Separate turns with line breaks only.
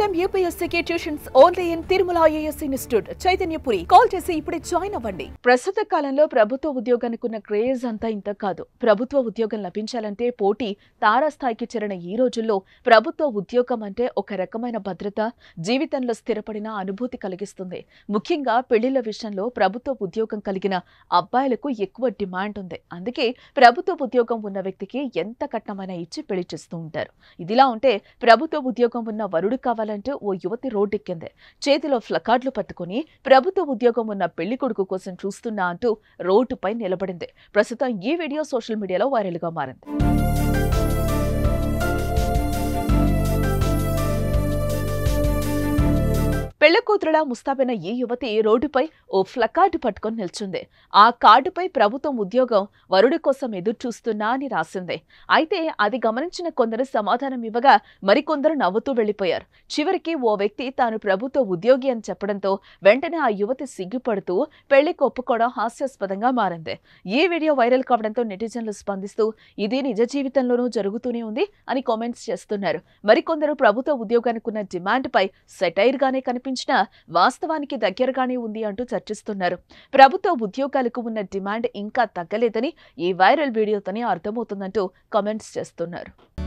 IIM UPSC tuitions only in Tirumala IAS institute Chaitanyapuri. Call చేసి ఇప్పుడే join అవ్వండి. ప్రస్తుత కాలంలో ప్రభుత్వ ఉద్యోగానికి ఉన్న క్రేజ్ అంతా ఇంత కాదు. ప్రభుత్వ ఉద్యోగం లభించాలంటే పోటీ తారాస్థాయికి చేరిన ఈ రోజుల్లో ప్రభుత్వ ఉద్యోగం అంటే ఒక రకమైన భద్రత, జీవితంలో స్థిరపడిన అనుభూతి కలిగిస్తుంది. ముఖ్యంగా పెళ్లిళ్ల విషయంలో ప్రభుత్వ ఉద్యోగం కలిగిన అబ్బాయిలకు ఎక్కువ డిమాండ్ ఉంది. అందుకే ప్రభుత్వ ఉద్యోగం ఉన్న వ్యక్తికి ఎంత కట్నమైనా ఇచ్చి పెళ్లి చేస్తూ ఉంటారు. ఇదిలా ఉంటే ప్రభుత్వ ఉద్యోగం ఉన్న వరుడు కావాలంటూ ఓ యువతి రోడ్డెక్కింది. చేతిలో ప్లకార్డులు పట్టుకుని ప్రభుత్వ ఉద్యోగం ఉన్న పెళ్లి కొడుకు కోసం చూస్తున్నా అంటూ రోడ్డుపై నిలబడింది. ప్రస్తుతం ఈ వీడియో సోషల్ మీడియాలో వైరల్ గా మారింది. పెళ్లికూతురులా ముస్తాబైన ఈ యువతి రోడ్డుపై ఓ ప్లకార్డు పట్టుకొని నిల్చుంది. ఆ కార్డుపై ప్రభుత్వం ఉద్యోగం వరుడి కోసం ఎదురు చూస్తున్నా అని రాసింది. అయితే అది గమనించిన కొందరు సమాధానం ఇవ్వగా మరికొందరు నవ్వుతూ వెళ్లిపోయారు. చివరికి ఓ వ్యక్తి తాను ప్రభుత్వ ఉద్యోగి అని చెప్పడంతో వెంటనే ఆ యువతి సిగ్గుపడుతూ పెళ్లికి ఒప్పుకోవడం హాస్యాస్పదంగా మారింది. ఈ వీడియో వైరల్ కావడంతో నెటిజన్లు స్పందిస్తూ ఇది నిజ జీవితంలోనూ జరుగుతూనే ఉంది అని కామెంట్స్ చేస్తున్నారు. మరికొందరు ప్రభుత్వ ఉద్యోగానికి ఉన్న డిమాండ్ పై సెటైర్ గానే కనిపించిన వాస్తవానికి దగ్గరగానే ఉంది అంటూ చర్చిస్తున్నారు. ప్రభుత్వ ఉద్యోగాలకు ఉన్న డిమాండ్ ఇంకా తగ్గలేదని ఈ వైరల్ వీడియోతోనే అర్థమవుతుందంటూ కామెంట్స్ చేస్తున్నారు.